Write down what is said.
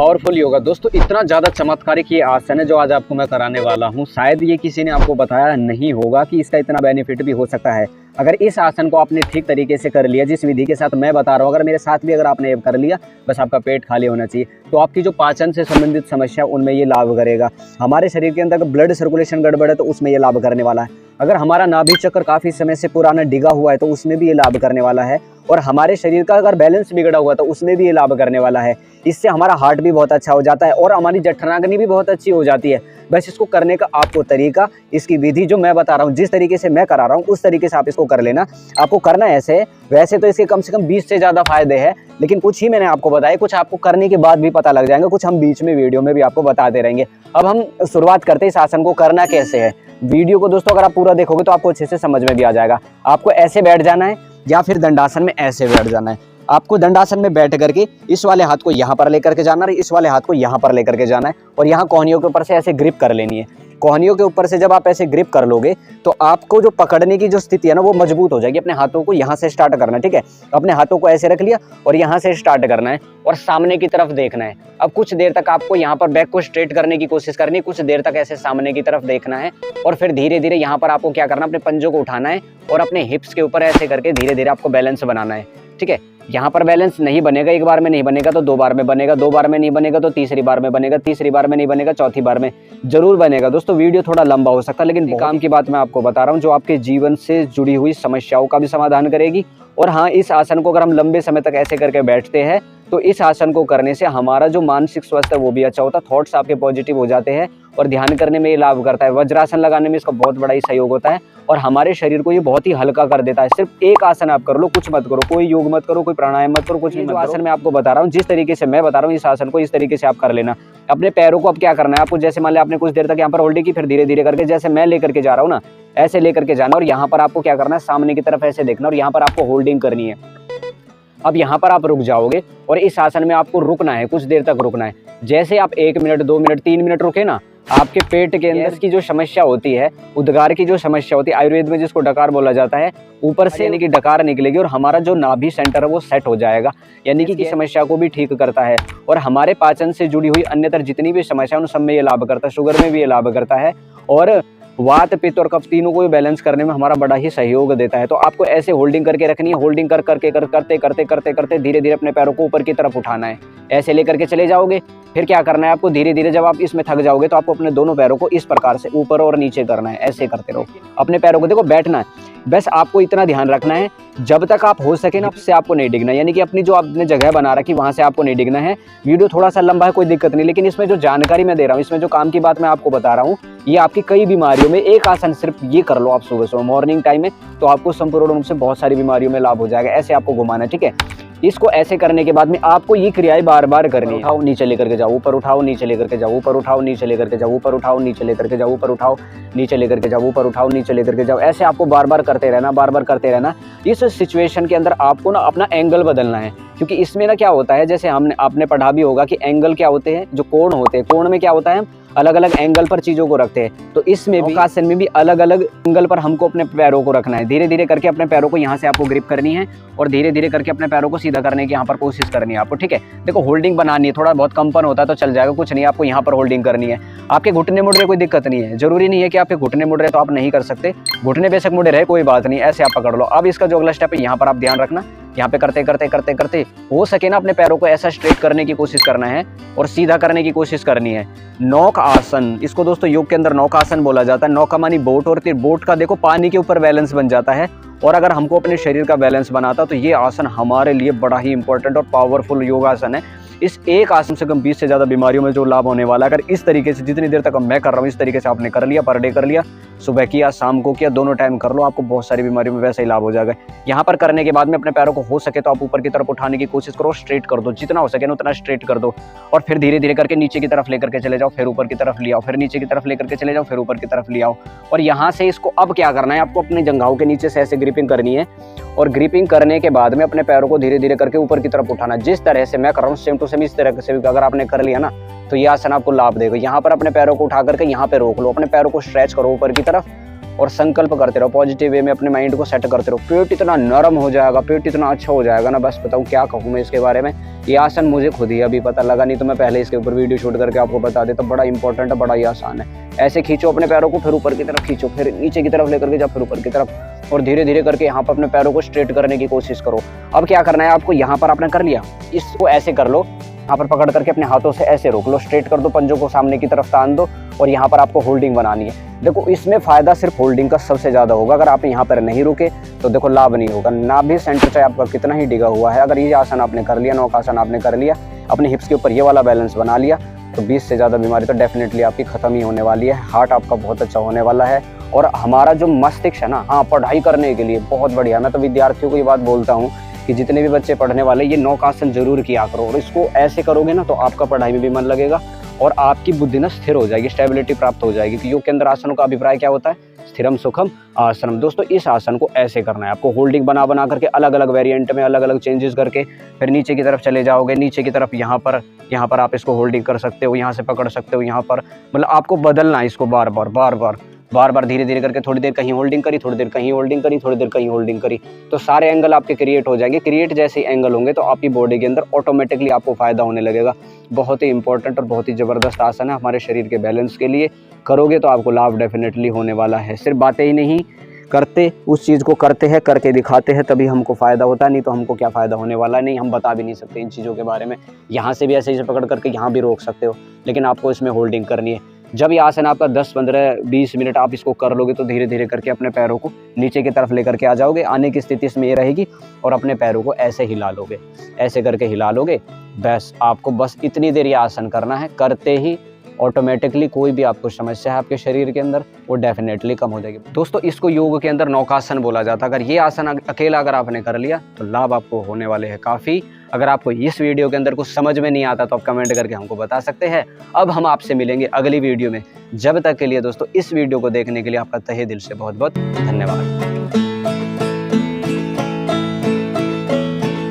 Powerful yoga दोस्तों, इतना ज़्यादा चमत्कारिक ये आसन है जो आज आपको मैं कराने वाला हूँ। शायद ये किसी ने आपको बताया नहीं होगा कि इसका इतना बेनिफिट भी हो सकता है। अगर इस आसन को आपने ठीक तरीके से कर लिया, जिस विधि के साथ मैं बता रहा हूँ, अगर मेरे साथ भी अगर आपने कर लिया, बस आपका पेट खाली होना चाहिए, तो आपकी जो पाचन से संबंधित समस्या उनमें ये लाभ करेगा। हमारे शरीर के अंदर ब्लड सर्कुलेशन गड़बड़ है तो उसमें ये लाभ करने वाला है। अगर हमारा नाभि चक्र काफ़ी समय से पुराना डिगा हुआ है तो उसमें भी ये लाभ करने वाला है। और हमारे शरीर का अगर बैलेंस बिगड़ा हुआ तो उसमें भी ये लाभ करने वाला है। इससे हमारा हार्ट भी बहुत अच्छा हो जाता है और हमारी जठराग्नि भी बहुत अच्छी हो जाती है। बस इसको करने का आपको तरीका, इसकी विधि जो मैं बता रहा हूँ, जिस तरीके से मैं करा रहा हूँ उस तरीके से आप इसको कर लेना। आपको करना ऐसे है, वैसे तो इसके कम से कम 20 से ज़्यादा फायदे हैं, लेकिन कुछ ही मैंने आपको बताया, कुछ आपको करने के बाद भी पता लग जाएंगे, कुछ हम बीच में वीडियो में भी आपको बताते रहेंगे। अब हम शुरुआत करते हैं इस आसन को करना कैसे है। वीडियो को दोस्तों अगर आप पूरा देखोगे तो आपको अच्छे से समझ में भी आ जाएगा। आपको ऐसे बैठ जाना है या फिर दंडासन में ऐसे बैठ जाना है। आपको दंडासन में बैठ करके इस वाले हाथ को यहाँ पर लेकर के जाना है, इस वाले हाथ को यहाँ पर लेकर के जाना है और यहाँ कोहनियों के ऊपर से ऐसे ग्रिप कर लेनी है। कोहनियों के ऊपर से जब आप ऐसे ग्रिप कर लोगे तो आपको जो पकड़ने की जो स्थिति है ना वो मजबूत हो जाएगी। अपने हाथों को यहाँ से स्टार्ट करना है, ठीक है। अपने हाथों को ऐसे रख लिया और यहाँ से स्टार्ट करना है और सामने की तरफ देखना है। अब कुछ देर तक आपको यहाँ पर बैक को स्ट्रेट करने की कोशिश करनी है, कुछ देर तक ऐसे सामने की तरफ देखना है और फिर धीरे धीरे यहाँ पर आपको क्या करना है, अपने पंजों को उठाना है और अपने हिप्स के ऊपर ऐसे करके धीरे धीरे आपको बैलेंस बनाना है, ठीक है। यहाँ पर बैलेंस नहीं बनेगा, एक बार में नहीं बनेगा तो 2 बार में बनेगा, 2 बार में नहीं बनेगा तो तीसरी बार में बनेगा, तीसरी बार में नहीं बनेगा चौथी बार में जरूर बनेगा। दोस्तों वीडियो थोड़ा लंबा हो सकता है, लेकिन काम की बात मैं आपको बता रहा हूँ जो आपके जीवन से जुड़ी हुई समस्याओं का भी समाधान करेगी। और हाँ, इस आसन को अगर हम लंबे समय तक ऐसे करके बैठते हैं तो इस आसन को करने से हमारा जो मानसिक स्वास्थ्य है वो भी अच्छा होता है, थॉट्स आपके पॉजिटिव हो जाते हैं और ध्यान करने में ये लाभ करता है। वज्रासन लगाने में इसका बहुत बड़ा ही सहयोग होता है और हमारे शरीर को ये बहुत ही हल्का कर देता है। सिर्फ एक आसन आप कर लो, कुछ मत करो, कोई योग मत करो, कोई प्राणायाम मत करो, कुछ भी। जो आसन मैं आपको बता रहा हूँ, जिस तरीके से मैं बता रहा हूँ, इस आसन को इस तरीके से आप कर लेना। अपने पैरों को अब क्या करना है, आपको जैसे मान लिया आपने कुछ देर तक यहाँ पर होल्डिंग की, फिर धीरे धीरे करके जैसे मैं लेकर के जा रहा हूँ ना, ऐसे लेकर के जाना और यहाँ पर आपको क्या करना है, सामने की तरफ ऐसे देखना और यहाँ पर आपको होल्डिंग करनी है। अब यहाँ पर आप रुक जाओगे और इस आसन में आपको रुकना है, कुछ देर तक रुकना है। जैसे आप 1 मिनट 2 मिनट 3 मिनट रुके ना, आपके पेट के अंदर की जो समस्या होती है, उद्गार की जो समस्या होती है, आयुर्वेद में जिसको डकार बोला जाता है, ऊपर से यानी कि डकार निकलेगी और हमारा जो नाभि सेंटर है वो सेट हो जाएगा, यानी कि समस्या को भी ठीक करता है। और हमारे पाचन से जुड़ी हुई अन्यतर जितनी भी समस्या उन सब में ये लाभ करता है, शुगर में भी ये लाभ करता है और वात पित्त और कफ तीनों को बैलेंस करने में हमारा बड़ा ही सहयोग देता है। तो आपको ऐसे होल्डिंग करके रखनी है, होल्डिंग करते करते धीरे धीरे अपने पैरों को ऊपर की तरफ उठाना है। ऐसे लेकर के चले जाओगे, फिर क्या करना है आपको, धीरे धीरे जब आप इसमें थक जाओगे तो आपको अपने दोनों पैरों को इस प्रकार से ऊपर और नीचे करना है। ऐसे करते रहो, अपने पैरों को देखो बैठना है। बस आपको इतना ध्यान रखना है, जब तक आप हो सके ना उससे आपको नहीं डिगना, यानी कि अपनी जो आपने जगह बना रखी वहां से आपको नहीं डिगना है। वीडियो थोड़ा सा लंबा है, कोई दिक्कत नहीं, लेकिन इसमें जो जानकारी मैं दे रहा हूँ, इसमें जो काम की बात मैं आपको बता रहा हूँ, ये आपकी कई बीमारियों में एक आसन सिर्फ ये कर लो आप सुबह सुबह मॉर्निंग टाइम में, तो आपको संपूर्ण रूप से बहुत सारी बीमारियों में लाभ हो जाएगा। ऐसे आपको घुमाना है, ठीक है। इसको ऐसे करने के बाद में आपको ये क्रियाएं बार बार करनी है। उठाओ नीचे लेकर के जाओ, ऊपर उठाओ नीचे लेकर के जाओ, ऊपर उठाओ नीचे लेकर के जाओ, ऊपर उठाओ नीचे लेकर के जाओ, ऊपर उठाओ नीचे लेकर के जाओ, ऊपर उठाओ नीचे लेकर के जाओ। ऐसे आपको बार बार करते रहना, बार बार करते रहना। इस सिचुएशन के अंदर आपको ना अपना एंगल बदलना है, क्योंकि इसमें ना क्या होता है, जैसे आपने पढ़ा भी होगा कि एंगल क्या होते हैं, जो कोण होते हैं, कोण में क्या होता है, अलग अलग एंगल पर चीजों को रखते हैं। तो इसमें भी आसन में भी अलग अलग एंगल पर हमको अपने पैरों को रखना है। धीरे धीरे करके अपने पैरों को यहाँ से आपको ग्रिप करनी है और धीरे धीरे करके अपने पैरों को सीधा करने की यहाँ पर कोशिश करनी है आपको, ठीक है। देखो होल्डिंग बनानी है, थोड़ा बहुत कंपन होता है तो चल जाएगा, कुछ नहीं, आपको यहाँ पर होल्डिंग करनी है। आपके घुटने मुड़ रहे कोई दिक्कत नहीं है, जरूरी नहीं है कि आपके घुटने मुड़ रहे तो आप नहीं कर सकते, घुटने बेशक मुड़े रहे कोई बात नहीं, ऐसे आप पकड़ लो। अब इसका जो अगला स्टेप है यहाँ पर आप ध्यान रखना, यहाँ पे करते करते करते करते हो सके ना अपने पैरों को ऐसा स्ट्रेट करने की कोशिश करना है और सीधा करने की कोशिश करनी है। नौक आसन, इसको दोस्तों योग के अंदर नौक आसन बोला जाता है। नौका मानी बोट और बोट का देखो पानी के ऊपर बैलेंस बन जाता है और अगर हमको अपने शरीर का बैलेंस बनाता तो ये आसन हमारे लिए बड़ा ही इंपॉर्टेंट और पावरफुल योगासन है। इस एक आसन से कम 20 से ज़्यादा बीमारियों में जो लाभ होने वाला है, अगर इस तरीके से जितनी देर तक मैं कर रहा हूँ इस तरीके से आपने कर लिया, पर डे कर लिया, सुबह किया शाम को किया, दोनों टाइम कर लो, आपको बहुत सारी बीमारियों में वैसे ही लाभ हो जाएगा। यहाँ पर करने के बाद में अपने पैरों को हो सके तो आप ऊपर की तरफ उठाने की कोशिश करो, स्ट्रेट कर दो, जितना हो सके ना उतना स्ट्रेट कर दो और फिर धीरे धीरे करके नीचे की तरफ लेकर के चले जाओ, फिर ऊपर की तरफ ले आओ, फिर नीचे की तरफ लेकर के चले जाओ, फिर ऊपर की तरफ ले आओ। और यहाँ से इसको अब क्या करना है, आपको अपने जंघाओं के नीचे से ऐसे ग्रिपिंग करनी है और ग्रिपिंग करने के बाद में अपने पैरों को धीरे धीरे करके ऊपर की तरफ उठाना। जिस तरह से मैं कर रहा हूँ सेम टू सेम इस तरह से अगर आपने कर लिया ना तो ये आसन आपको लाभ देगा। यहाँ पर अपने पैरों को उठा करके यहाँ पे रोक लो, अपने पैरों को स्ट्रेच करो ऊपर की तरफ और संकल्प करते रहो, पॉजिटिव वे में अपने माइंड को सेट करते रहो। पेट इतना नरम हो जाएगा, पेट इतना अच्छा हो जाएगा ना, बस बताऊँ क्या कहूँ मैं इसके बारे में। ये आसन मुझे खुद ही अभी पता लगा, नहीं तो मैं पहले इसके ऊपर वीडियो शूट करके आपको बता देता। बड़ा इंपॉर्टेंट है, बड़ा ही आसान है। ऐसे खींचो अपने पैरों को, फिर ऊपर की तरफ खींचो, फिर नीचे की तरफ लेकर के जाओ, फिर ऊपर की तरफ, और धीरे धीरे करके यहाँ पर अपने पैरों को स्ट्रेट करने की कोशिश करो। अब क्या करना है आपको, यहाँ पर आपने कर लिया, इसको ऐसे कर लो, यहाँ पर पकड़ करके अपने हाथों से ऐसे रोक लो, स्ट्रेट कर दो, पंजों को सामने की तरफ तान दो, और यहाँ पर आपको होल्डिंग बनानी है। देखो इसमें फायदा सिर्फ होल्डिंग का सबसे ज़्यादा होगा। अगर आप यहाँ पर नहीं रुके तो देखो लाभ नहीं होगा। नाभि सेंटर चाहे आपका कितना ही डिगा हुआ है, अगर ये आसन आपने कर लिया, नौकासन आपने कर लिया, अपने हिप्स के ऊपर ये वाला बैलेंस बना लिया, तो 20 से ज़्यादा बीमारी तो डेफिनेटली आपकी ख़त्म ही होने वाली है। हार्ट आपका बहुत अच्छा होने वाला है। और हमारा जो मस्तिष्क है ना, हाँ, पढ़ाई करने के लिए बहुत बढ़िया। मैं तो विद्यार्थियों को ये बात बोलता हूँ कि जितने भी बच्चे पढ़ने वाले, ये नौकासन जरूर किया करो, और इसको ऐसे करोगे ना तो आपका पढ़ाई में भी मन लगेगा और आपकी बुद्धि ना स्थिर हो जाएगी, स्टेबिलिटी प्राप्त हो जाएगी। योग के अंदर आसनों का अभिप्राय क्या होता है, स्थिरम सुखम आसनम। दोस्तों इस आसन को ऐसे करना है आपको, होल्डिंग बना करके अलग अलग वेरिएंट में अलग अलग चेंजेस करके, फिर नीचे की तरफ चले जाओगे, नीचे की तरफ यहाँ पर आप इसको होल्डिंग कर सकते हो, यहाँ से पकड़ सकते हो, यहाँ पर मतलब आपको बदलना है इसको बार बार धीरे धीरे करके, थोड़ी देर कहीं होल्डिंग करी, थोड़ी देर कहीं होल्डिंग करी, थोड़ी देर कहीं होल्डिंग करी, तो सारे एंगल आपके क्रिएट हो जाएंगे। क्रिएट जैसे एंगल होंगे तो आपकी बॉडी के अंदर ऑटोमेटिकली आपको फायदा होने लगेगा। बहुत ही इंपॉर्टेंट और बहुत ही ज़बरदस्त आसन है हमारे शरीर के बैलेंस के लिए। करोगे तो आपको लाभ डेफिनेटली होने वाला है। सिर्फ बातें ही नहीं करते, उस चीज़ को करते हैं, करके दिखाते हैं, तभी हमको फ़ायदा होता है, नहीं तो हमको क्या फ़ायदा होने वाला है। नहीं, हम बता भी नहीं सकते इन चीज़ों के बारे में। यहाँ से भी ऐसे पकड़ करके यहाँ भी रोक सकते हो, लेकिन आपको इसमें होल्डिंग करनी है। जब ये आसन आपका 10, 15, 20 मिनट आप इसको कर लोगे तो धीरे धीरे करके अपने पैरों को नीचे की तरफ लेकर के आ जाओगे। आने की स्थिति इसमें ये रहेगी, और अपने पैरों को ऐसे हिला लोगे, ऐसे करके हिला लोगे। बस आपको बस इतनी देर ये आसन करना है। करते ही ऑटोमेटिकली कोई भी आपको समस्या है आपके शरीर के अंदर, वो डेफिनेटली कम हो जाएगी। दोस्तों इसको योग के अंदर नौकासन बोला जाता है। अगर ये आसन अकेला अगर आपने कर लिया तो लाभ आपको होने वाले हैं काफ़ी। अगर आपको इस वीडियो के अंदर कुछ समझ में नहीं आता तो आप कमेंट करके हमको बता सकते हैं। अब हम आपसे मिलेंगे अगली वीडियो में। जब तक के लिए दोस्तों इस वीडियो को देखने के लिए आपका तहे दिल से बहुत बहुत धन्यवाद।